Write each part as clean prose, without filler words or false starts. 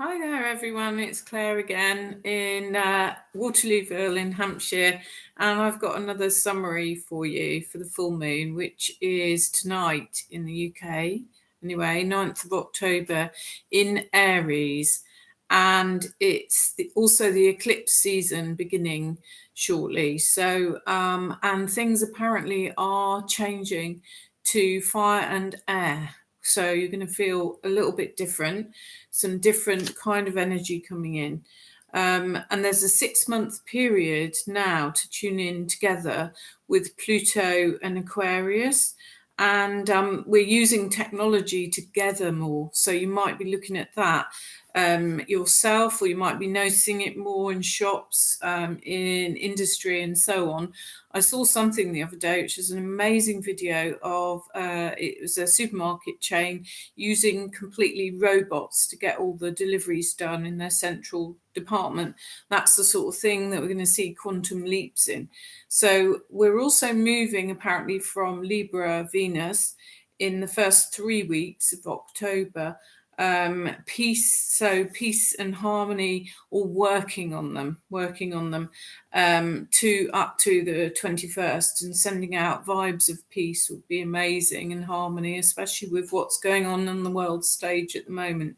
Hi there, everyone. It's Clare again in Waterlooville in Hampshire, and I've got another summary for you for the full moon, which is tonight in the UK, anyway, 9th of October in Aries. And it's also the eclipse season beginning shortly. So, and things apparently are changing to fire and air. So you're going to feel a little bit different, some different kind of energy coming in. And there's a 6-month period now to tune in together with Pluto and Aquarius. And we're using technology together more. So you might be looking at that yourself, or you might be noticing it more in shops, in industry and so on. I saw something the other day, which is an amazing video of, it was a supermarket chain using completely robots to get all the deliveries done in their central department. That's the sort of thing that we're going to see quantum leaps in. So we're also moving apparently from Libra Venus in the first 3 weeks of October. Peace and harmony, or working on them to up to the 21st, and sending out vibes of peace would be amazing, and harmony, especially with what's going on the world stage at the moment.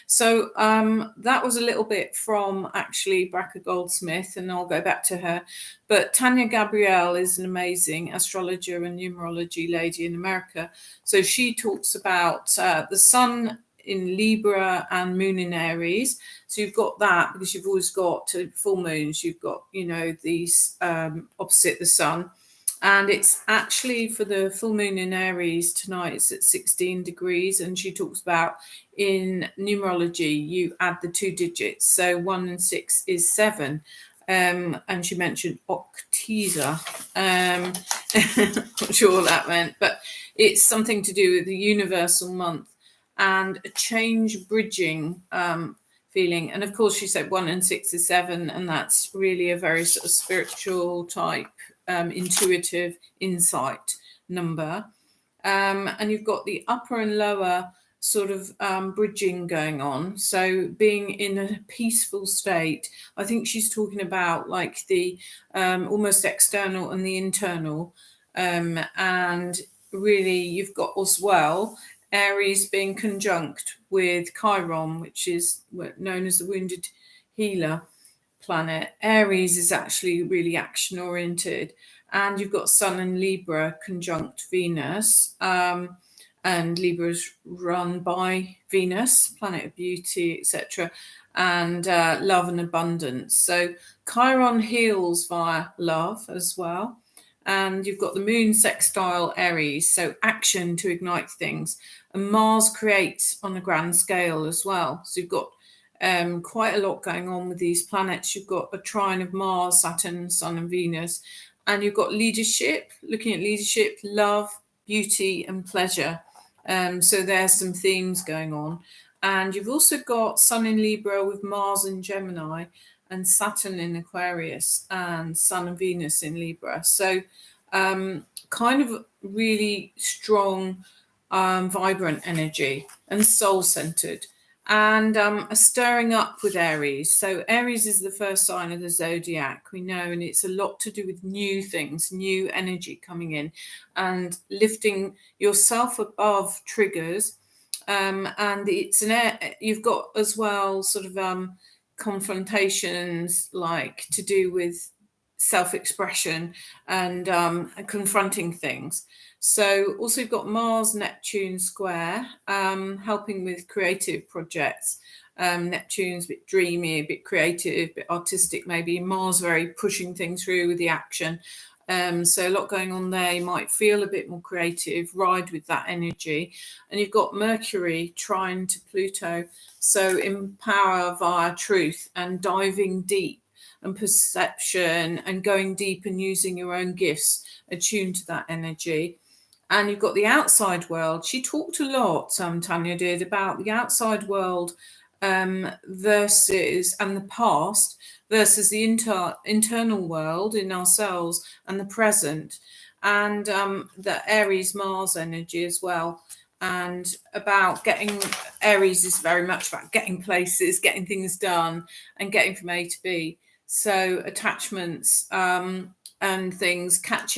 So that was a little bit from actually Bracha Goldsmith, and I'll go back to her. But Tania Gabrielle is an amazing astrologer and numerology lady in America. So she talks about the sun in Libra and moon in Aries. So you've got that, because you've always got full moons, you've got, these opposite the sun. And it's actually for the full moon in Aries tonight, it's at 16 degrees. And she talks about in numerology, you add the 2 digits. So 1 and 6 is 7. And she mentioned octesa. Not sure what that meant, but it's something to do with the universal month and a change bridging feeling. And of course, she said 1 and 6 is 7, and that's really a very sort of spiritual type, intuitive insight number. And you've got the upper and lower sort of bridging going on. So being in a peaceful state. I think she's talking about like the almost external and the internal. And really, you've got as well Aries being conjunct with Chiron, which is known as the wounded healer planet. Aries is actually really action oriented, and you've got Sun and Libra conjunct Venus, and Libra is run by Venus, planet of beauty, etc., and love and abundance. So Chiron heals via love as well. And you've got the moon sextile Aries, so action to ignite things. And Mars creates on a grand scale as well. So you've got quite a lot going on with these planets. You've got a trine of Mars, Saturn, Sun and Venus. And you've got leadership, looking at leadership, love, beauty and pleasure. So there's some themes going on. And you've also got Sun in Libra with Mars in Gemini, and Saturn in Aquarius, and Sun and Venus in Libra. So kind of really strong, vibrant energy and soul-centered, and a stirring up with Aries. So Aries is the first sign of the zodiac, we know, and it's a lot to do with new things, new energy coming in, and lifting yourself above triggers. And it's you've got as well sort of confrontations, like to do with self-expression and confronting things. So also you've got Mars Neptune square, helping with creative projects. Neptune's a bit dreamy, a bit creative, a bit artistic maybe. Mars very pushing things through with the action. So a lot going on there. You might feel a bit more creative, ride with that energy. And you've got Mercury trine to Pluto. So empower via truth and diving deep and perception and going deep and using your own gifts, attuned to that energy. And you've got the outside world. She talked a lot, Tania did, about the outside world versus, and the past versus the internal world in ourselves and the present, and the Aries Mars energy as well. and about getting. Aries is very much about getting places, getting things done, and getting from A to B. So attachments and things, catch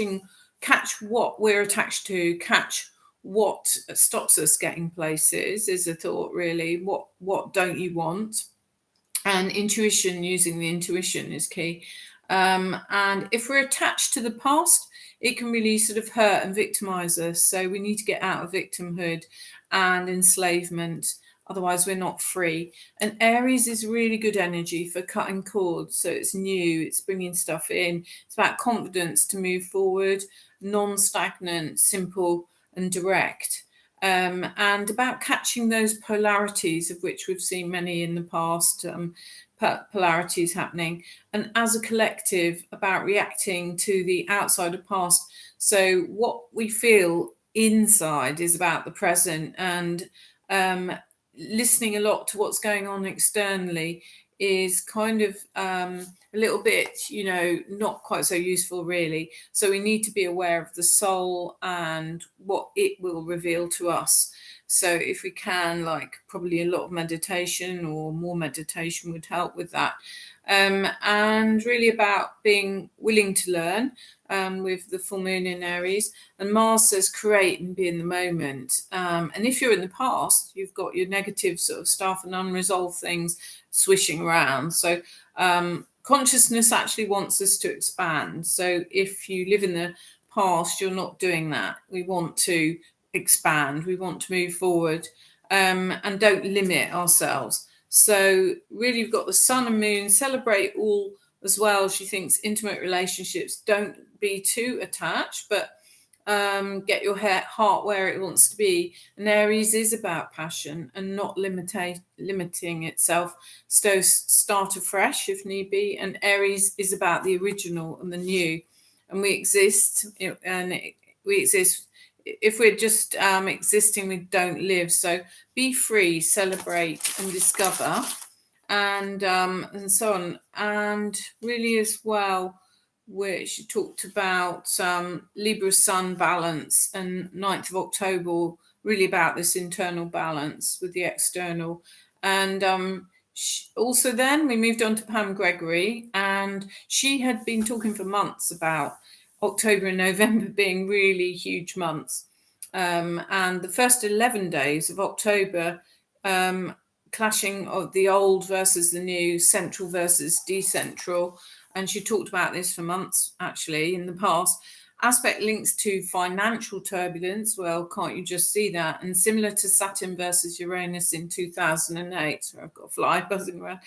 what we're attached to, catch what stops us getting places is a thought, really. What don't you want? And intuition, using the intuition is key. And if we're attached to the past, it can really sort of hurt and victimize us. So we need to get out of victimhood and enslavement. Otherwise, we're not free. And Aries is really good energy for cutting cords. So it's new, it's bringing stuff in. It's about confidence to move forward, non-stagnant, simple and direct. And about catching those polarities, of which we've seen many in the past, polarities happening, and as a collective about reacting to the outside of past. So what we feel inside is about the present, and listening a lot to what's going on externally is kind of a little bit, not quite so useful, really. So we need to be aware of the soul and what it will reveal to us. So if we can, probably a lot of meditation or more meditation would help with that. And really about being willing to learn with the full moon in Aries. And Mars says create and be in the moment. And if you're in the past, you've got your negative sort of stuff and unresolved things swishing around. So consciousness actually wants us to expand. So if you live in the past, you're not doing that. We want to expand, we want to move forward, and don't limit ourselves. So really, you've got the sun and moon, celebrate all as well. She thinks intimate relationships, don't be too attached, but get your heart where it wants to be. And Aries is about passion and not limiting itself. So start afresh if need be. And Aries is about the original and the new. And we exist, if we're just existing, we don't live. So be free, celebrate and discover, and so on. And really as well, where she talked about Libra Sun balance, and 9th of October, really about this internal balance with the external. And also then we moved on to Pam Gregory, and she had been talking for months about October and November being really huge months. And the first 11 days of October, clashing of the old versus the new, central versus decentral. And she talked about this for months, actually, in the past. Aspect links to financial turbulence. Well, can't you just see that? And similar to Saturn versus Uranus in 2008. So I've got a fly buzzing around.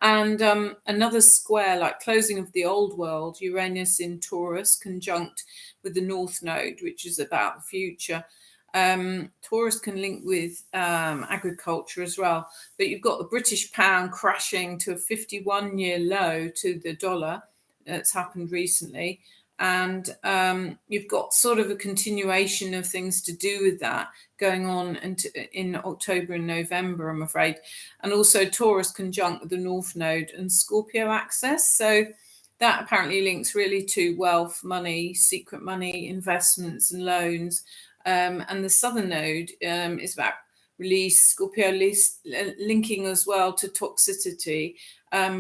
And another square, like closing of the old world, Uranus in Taurus, conjunct with the North Node, which is about the future. Taurus can link with agriculture as well. But you've got the British pound crashing to a 51-year low to the dollar. That's happened recently. And you've got sort of a continuation of things to do with that going on in October and November, I'm afraid. And also Taurus conjunct with the North Node and Scorpio axis. So that apparently links really to wealth, money, secret money, investments and loans. And the Southern Node is about release, Scorpio linking as well to toxicity,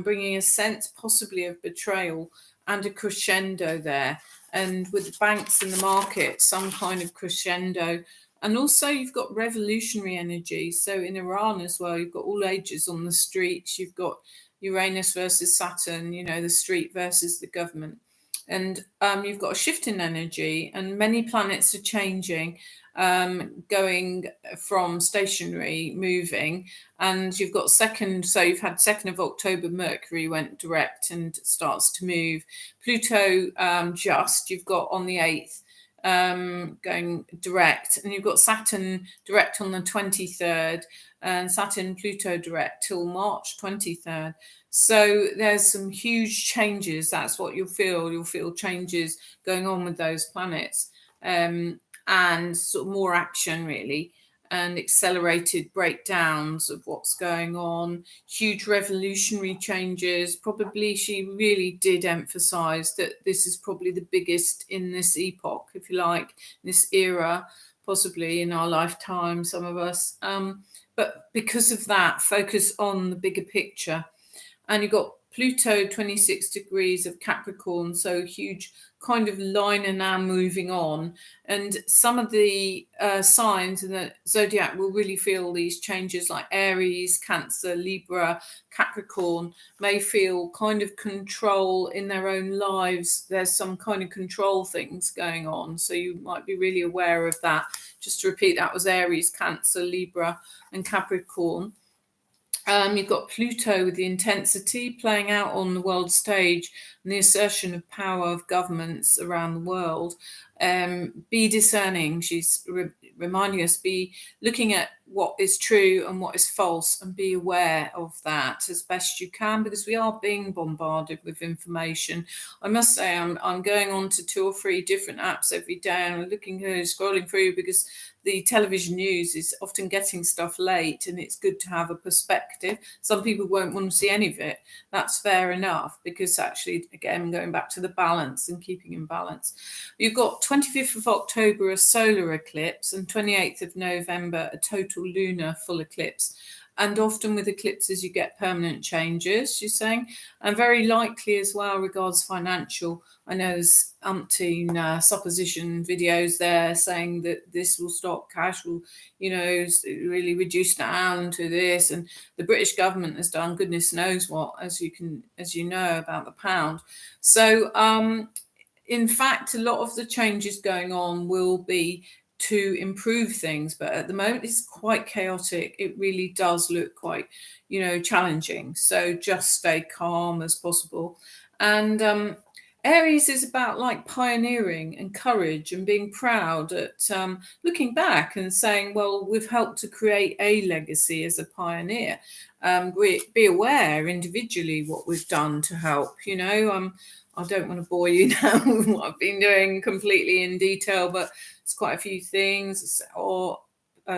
bringing a sense possibly of betrayal and a crescendo there. And with the banks in the market, some kind of crescendo. And also you've got revolutionary energy. So in Iran as well, you've got all ages on the streets. You've got Uranus versus Saturn, the street versus the government. And you've got a shift in energy, and many planets are changing, going from stationary, moving. And you've got you've had 2nd of October, Mercury went direct and starts to move. Pluto you've got on the 8th going direct, and you've got Saturn direct on the 23rd, and Saturn Pluto direct till March 23rd. So there's some huge changes. That's what you'll feel. You'll feel changes going on with those planets, and sort of more action, really, and accelerated breakdowns of what's going on, huge revolutionary changes. Probably she really did emphasize that this is probably the biggest in this epoch, if you like, this era, possibly in our lifetime, some of us. But because of that, focus on the bigger picture. And you've got Pluto 26 degrees of Capricorn, so huge kind of liner now moving on. And some of the signs in the zodiac will really feel these changes, like Aries, Cancer, Libra, Capricorn may feel kind of control in their own lives. There's some kind of control things going on. So you might be really aware of that. Just to repeat, that was Aries, Cancer, Libra, and Capricorn. You've got Pluto with the intensity playing out on the world stage and the assertion of power of governments around the world. Be discerning. She's reminding us, be looking at what is true and what is false, and be aware of that as best you can, because we are being bombarded with information. I must say, I'm going on to 2 or 3 different apps every day, and I'm looking here, scrolling through, because the television news is often getting stuff late, and it's good to have a perspective. Some people won't want to see any of it. That's fair enough, because actually, again, going back to the balance and keeping in balance. You've got 25th of October, a solar eclipse, and 28th of November, a total lunar full eclipse. And often with eclipses, you get permanent changes, she's saying, and very likely as well regards financial. I know there's umpteen supposition videos there saying that this will stop, cash will, really reduce down to this. And the British government has done goodness knows what, as you know, about the pound. So, in fact, a lot of the changes going on will be to improve things, but at the moment it's quite chaotic. It really does look quite, challenging. So just stay calm as possible. And Aries is about like pioneering and courage and being proud at looking back and saying, well, we've helped to create a legacy as a pioneer. Be aware individually what we've done to help, I don't want to bore you now with what I've been doing completely in detail, but it's quite a few things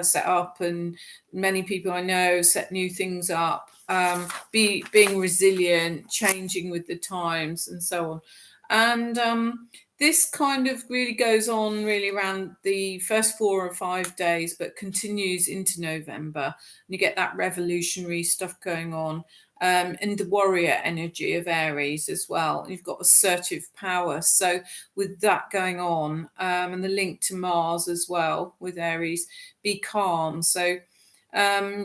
set up, and many people I know set new things up. Being resilient, changing with the times, and so on. And this kind of really goes on really around the first 4 or 5 days, but continues into November. And you get that revolutionary stuff going on. And the warrior energy of Aries as well. You've got assertive power. So with that going on, and the link to Mars as well with Aries, be calm. So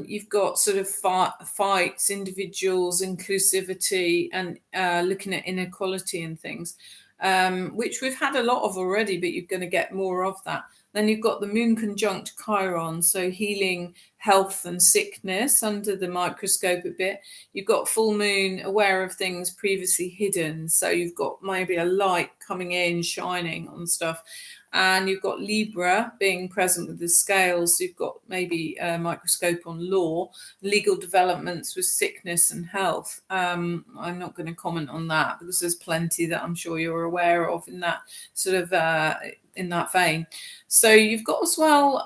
you've got sort of fights, individuals, inclusivity, and looking at inequality and things, which we've had a lot of already, but you're going to get more of that. Then you've got the moon conjunct Chiron, so healing health and sickness under the microscope a bit. You've got full moon, aware of things previously hidden. So you've got maybe a light coming in, shining on stuff. And you've got Libra being present with the scales. So you've got maybe a microscope on law, legal developments with sickness and health. I'm not going to comment on that because there's plenty that I'm sure you're aware of in that sort of in that vein. So you've got as well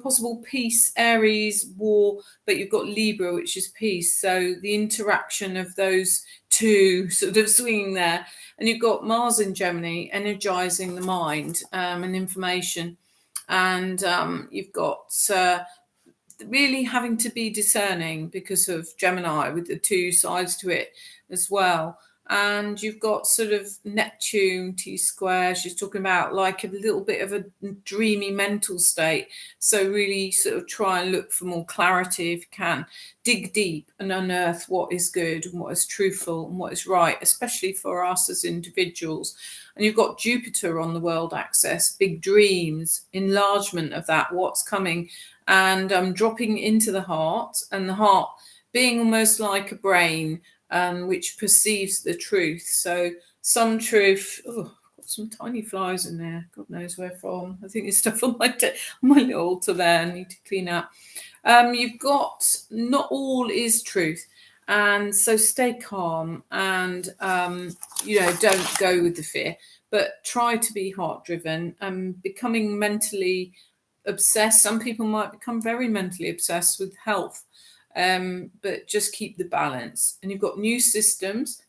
possible peace, Aries, war, but you've got Libra, which is peace. So the interaction of those two sort of swinging there. And you've got Mars in Gemini, energizing the mind and information. And you've got really having to be discerning because of Gemini with the 2 sides to it as well. And you've got sort of Neptune, T-square. She's talking about like a little bit of a dreamy mental state. So really sort of try and look for more clarity if you can. Dig deep and unearth what is good and what is truthful and what is right, especially for us as individuals. And you've got Jupiter on the world axis, big dreams, enlargement of that, what's coming, and dropping into the heart, and the heart being almost like a brain, which perceives the truth. So some truth, got some tiny flies in there, God knows where from. I think there's stuff on my little altar there I need to clean up. You've got not all is truth, and so stay calm and don't go with the fear, but try to be heart driven and becoming mentally obsessed. Some people might become very mentally obsessed with health. But just keep the balance. And you've got new systems.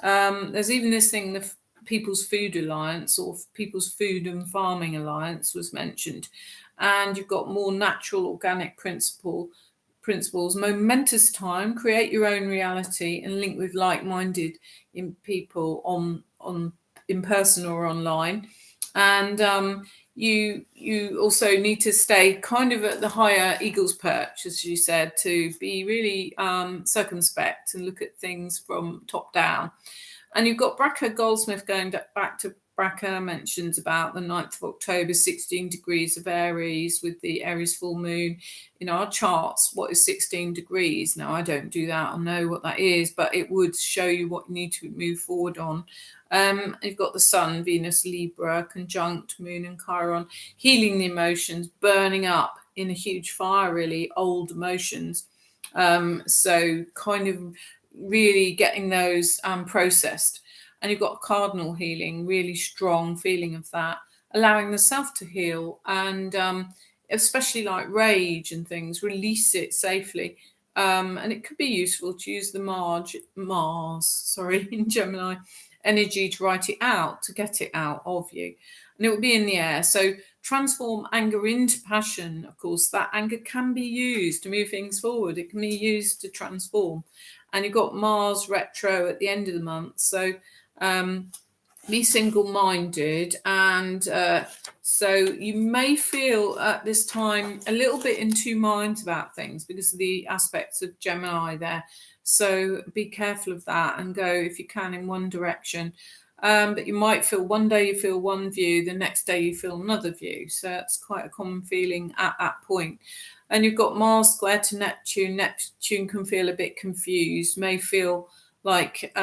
There's even this thing, the People's Food Alliance or People's Food and Farming Alliance was mentioned. and you've got more natural organic principles, momentous time, create your own reality, and link with like-minded people on in person or online. And you also need to stay kind of at the higher eagle's perch, as you said, to be really circumspect and look at things from top down. And you've got Bracha Goldsmith going back to Bracha, mentions about the 9th of October, 16 degrees of Aries with the Aries full moon. In our charts, what is 16 degrees? Now, I don't do that. I know what that is, but it would show you what you need to move forward on. You've got the Sun, Venus, Libra, conjunct Moon and Chiron, healing the emotions, burning up in a huge fire, really, old emotions. So kind of really getting those processed. And you've got cardinal healing, really strong feeling of that, allowing the self to heal, and especially like rage and things, release it safely. And it could be useful to use the Mars, in Gemini energy to write it out, to get it out of you. And it will be in the air. So transform anger into passion. Of course, that anger can be used to move things forward. It can be used to transform. And you've got Mars retro at the end of the month. So be single-minded, and so you may feel at this time a little bit in two minds about things because of the aspects of Gemini there. So be careful of that and go, if you can, in one direction. But you might feel one day you feel one view, the next day you feel another view. So that's quite a common feeling at that point. And you've got Mars square to Neptune. Neptune can feel a bit confused, may feel like,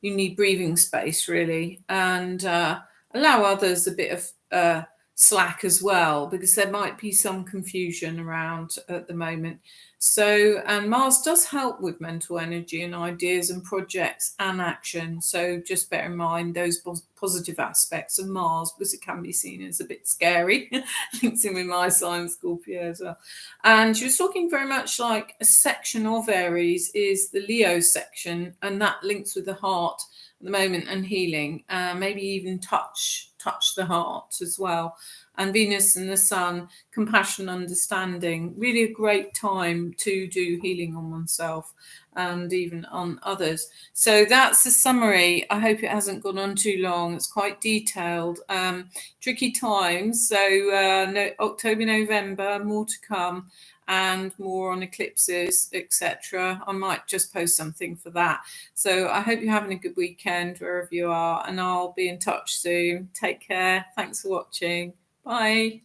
you need breathing space, really, and allow others a bit of slack as well, because there might be some confusion around at the moment. So, and Mars does help with mental energy and ideas and projects and action. So just bear in mind those positive aspects of Mars, because it can be seen as a bit scary. Links in with my sign, Scorpio, as well. And she was talking very much like a section of Aries is the Leo section, and that links with the heart at the moment and healing, maybe even touch the heart as well. And Venus and the Sun, compassion, understanding, really a great time to do healing on oneself and even on others. So that's the summary. I hope it hasn't gone on too long. It's quite detailed. Tricky times. So October, November, more to come, and more on eclipses, etc. I might just post something for that. So I hope you're having a good weekend wherever you are, and I'll be in touch soon. Take care. Thanks for watching. Bye.